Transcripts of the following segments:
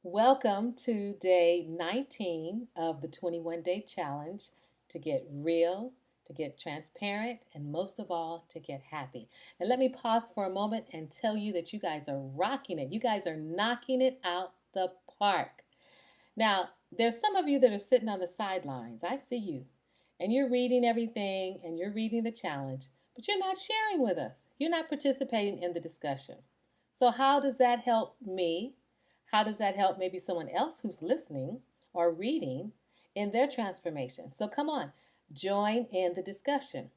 Welcome to day 19 of the 21-day challenge to get real, to get transparent, and most of all, to get happy. And let me pause for a moment and tell you that you guys are rocking it. You guys are knocking it out the park. Now, there's some of you that are sitting on the sidelines. I see you. And you're reading everything and you're reading the challenge, but you're not sharing with us. You're not participating in the discussion. So, how does that help me? How does that help maybe someone else who's listening or reading in their transformation? So, come on, join in the discussion.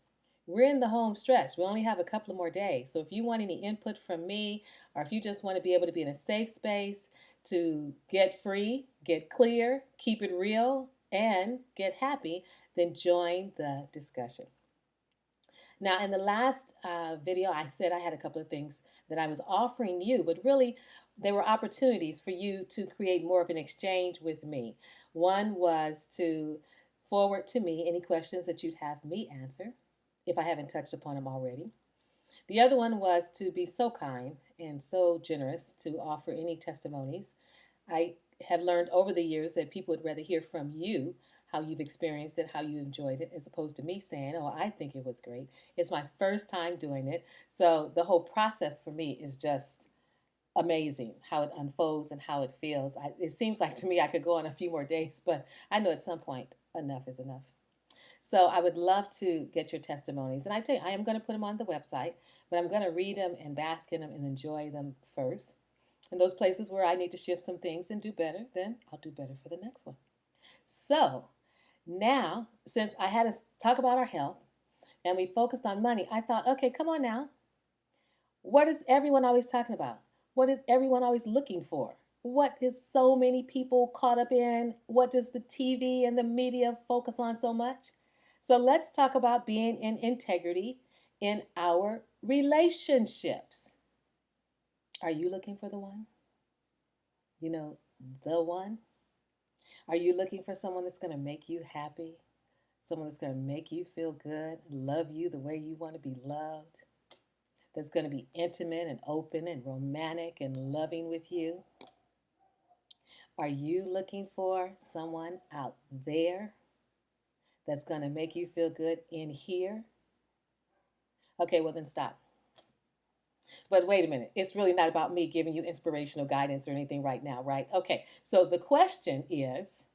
We're in the home stretch. We only have a couple of more days. So, if you want any input from me, or if you just want to be able to be in a safe space, to get free, get clear, keep it real, and get happy, then join the discussion. Now, in the last video, I said I had a couple of things that I was offering you, but really, there were opportunities for you to create more of an exchange with me. One was to forward to me any questions that you'd have me answer if I haven't touched upon them already. The other one was to be so kind and so generous to offer any testimonies. I have learned over the years that people would rather hear from you how you've experienced it, how you enjoyed it, as opposed to me saying, oh, I think it was great. It's my first time doing it. So the whole process for me is just amazing how it unfolds and how it feels. It seems like to me I could go on a few more days, but I know at some point enough is enough. So I would love to get your testimonies. And I tell you, I am going to put them on the website, but I'm going to read them and bask in them and enjoy them first. In those places where I need to shift some things and do better, then I'll do better for the next one. So now, since I had to talk about our health and we focused on money, I thought, okay, come on now. What is everyone always talking about? What is everyone always looking for? What is so many people caught up in? What does the TV and the media focus on so much? So let's talk about being in integrity in our relationships. Are you looking for the one? You know, the one? Are you looking for someone that's going to make you happy? Someone that's going to make you feel good, love you the way you want to be loved? That's going to be intimate and open and romantic and loving with you? Are you looking for someone out there that's going to make you feel good in here? Okay, well, then stop. But wait a minute. It's really not about me giving you inspirational guidance or anything right now, right? Okay, so the question is,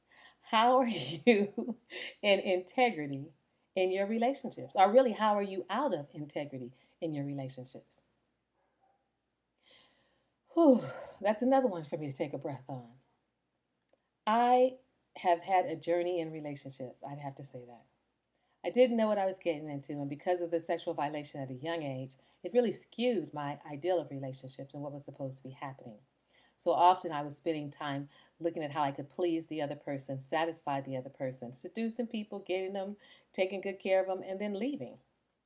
how are you in integrity in your relationships? Or really, how are you out of integrity in your relationships? Whew, that's another one for me to take a breath on. I have had a journey in relationships. I'd have to say that. I didn't know what I was getting into, and because of the sexual violation at a young age, it really skewed my ideal of relationships and what was supposed to be happening. So often I was spending time looking at how I could please the other person, satisfy the other person, seducing people, getting them, taking good care of them, and then leaving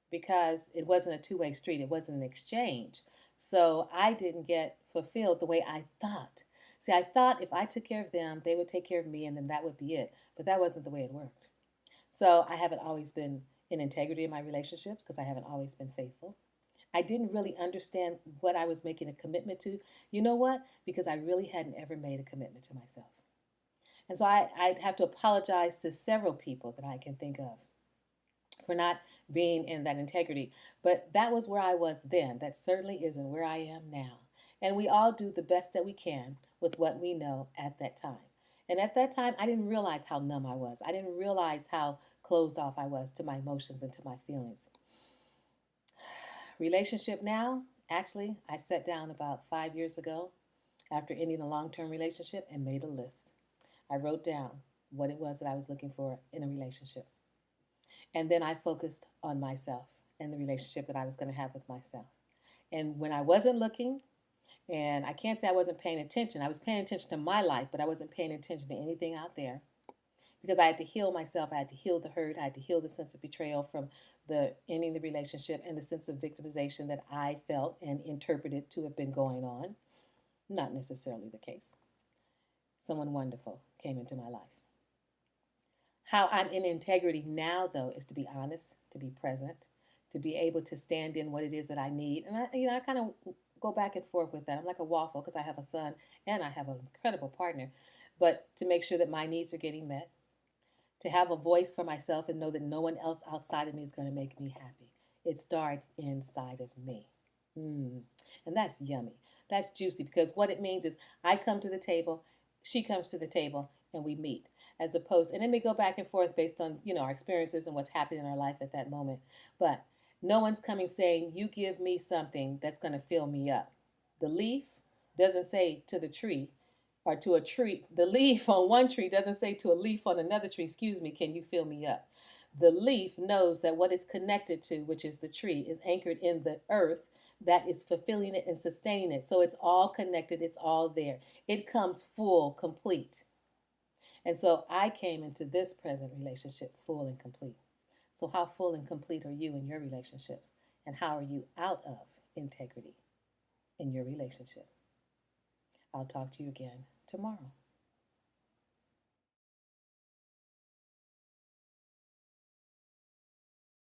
because it wasn't a two-way street. It wasn't an exchange. So I didn't get fulfilled the way I thought. See, I thought if I took care of them, they would take care of me, and then that would be it. But that wasn't the way it worked. So I haven't always been in integrity in my relationships because I haven't always been faithful. I didn't really understand what I was making a commitment to. You know what? Because I really hadn't ever made a commitment to myself. And so I'd have to apologize to several people that I can think of for not being in that integrity. But that was where I was then. That certainly isn't where I am now. And we all do the best that we can with what we know at that time. And at that time, I didn't realize how numb I was. I didn't realize how closed off I was to my emotions and to my feelings. Relationship now, actually, I sat down about 5 years ago after ending a long term relationship and made a list. I wrote down what it was that I was looking for in a relationship. And then I focused on myself and the relationship that I was going to have with myself. And when I wasn't looking, and I can't say I wasn't paying attention, I was paying attention to my life, but I wasn't paying attention to anything out there because I had to heal myself. I had to heal the hurt. I had to heal the sense of betrayal from the ending the relationship and the sense of victimization that I felt and interpreted to have been going on. Not necessarily the case. Someone wonderful came into my life. How I'm in integrity now, though, is to be honest, to be present, to be able to stand in what it is that I need. And I kind of go back and forth with that. I'm like a waffle because I have a son and I have an incredible partner. But to make sure that my needs are getting met, to have a voice for myself and know that no one else outside of me is going to make me happy. It starts inside of me. And that's yummy. That's juicy because what it means is I come to the table, she comes to the table, and we meet. As opposed, and it may go back and forth based on, our experiences and what's happening in our life at that moment. But no one's coming saying, you give me something that's going to fill me up. The leaf doesn't say to the tree, or to a tree, the leaf on one tree doesn't say to a leaf on another tree, excuse me, can you fill me up? The leaf knows that what it's connected to, which is the tree, is anchored in the earth that is fulfilling it and sustaining it. So it's all connected, it's all there. It comes full, complete. And so I came into this present relationship full and complete. So, how full and complete are you in your relationships? And how are you out of integrity in your relationship? I'll talk to you again tomorrow.